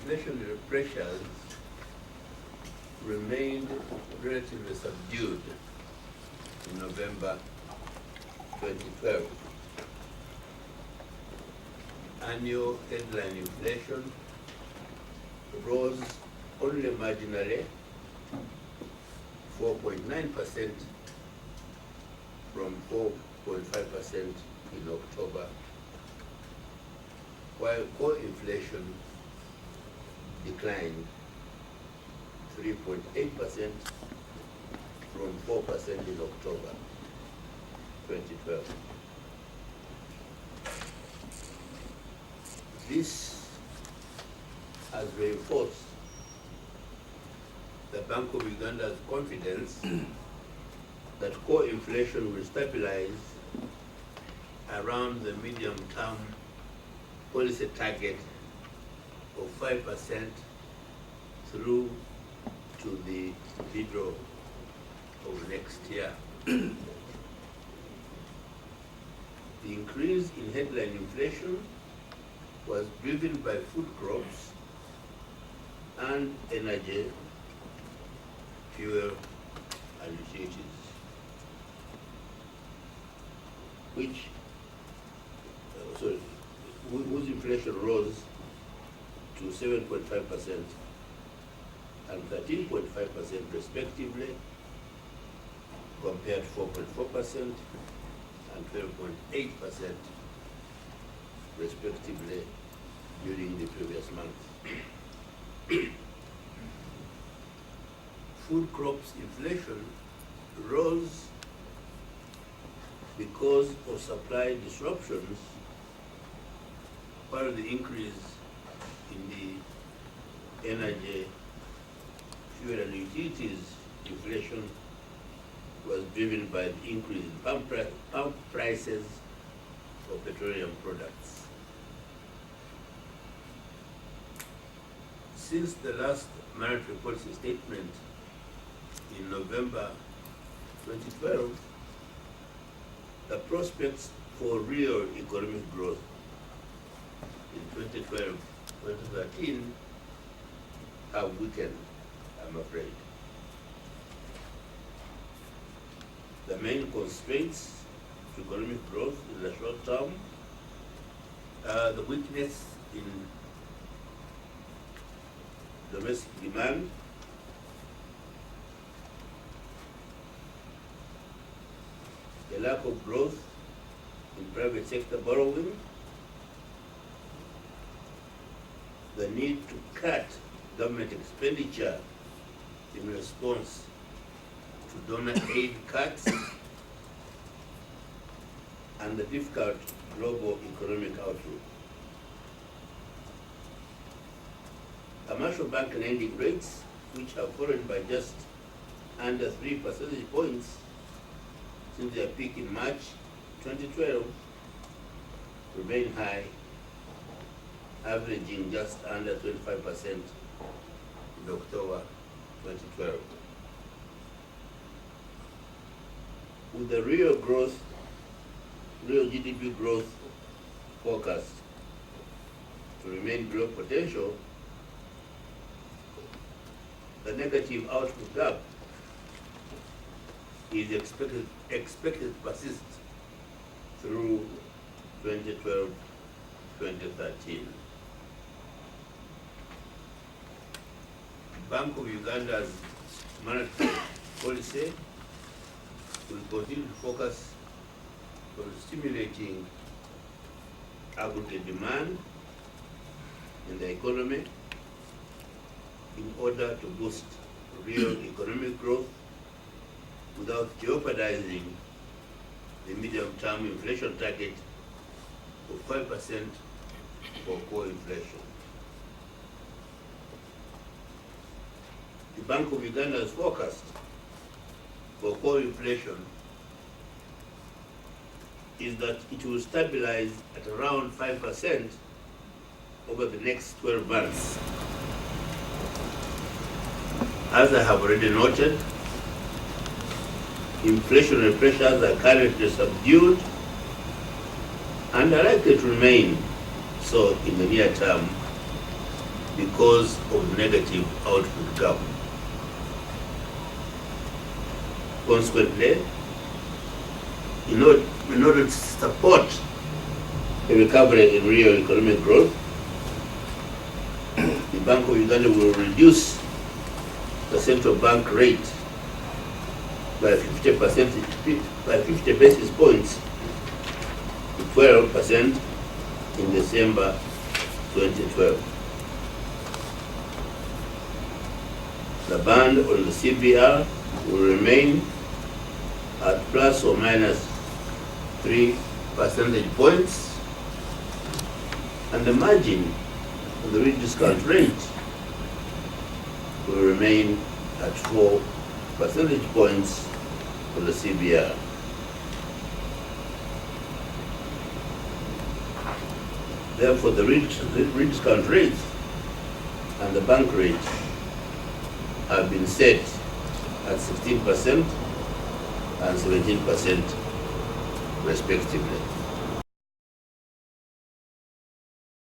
inflationary pressures remained relatively subdued in November 2012. Annual headline inflation rose only marginally, 4.9% from 4.5% in October, while core inflation declined 3.8% from 4% in October 2012. This has reinforced the Bank of Uganda's confidence that core inflation will stabilize around the medium-term policy target of 5% through to the middle of next year. The increase in headline inflation was driven by food crops and energy, fuel, and utilities, whose inflation rose to 7.5% and 13.5% respectively, compared to 4.4% and 12.8% respectively during the previous month. Food crops inflation rose because of supply disruptions, while the increase in the energy, fuel and utilities inflation was driven by the increase in pump prices for petroleum products. Since the last monetary policy statement in November 2012, the prospects for real economic growth in 2012-2013 have weakened, I'm afraid. The main constraints to economic growth in the short term are the weakness in domestic demand, the lack of growth in private sector borrowing, the need to cut government expenditure in response to donor aid cuts, and the difficult global economic outlook. Commercial bank lending rates, which have fallen by just under 3 percentage points since their peak in March 2012, remain high, averaging just under 25% in October 2012. With the real GDP growth forecast to remain below potential, the negative output gap is expected to persist through 2012-2013. Bank of Uganda's monetary policy will continue to focus on stimulating aggregate demand in the economy in order to boost real economic growth without jeopardizing the medium-term inflation target of 5% for core inflation. The Bank of Uganda's forecast for core inflation is that it will stabilize at around 5% over the next 12 months. As I have already noted, inflationary pressures are currently subdued and are likely to remain so in the near term, because of negative output gap. Consequently, in order to support a recovery in real economic growth, the Bank of Uganda will reduce the central bank rate by 50 basis points to 12% in December 2012. The band on the CBR will remain at plus or minus 3 percentage points, and the margin on the real discount rate will remain at 4 percentage points for the CBR. Therefore, the real discount rate and the bank rate have been set at 16% and 17% respectively.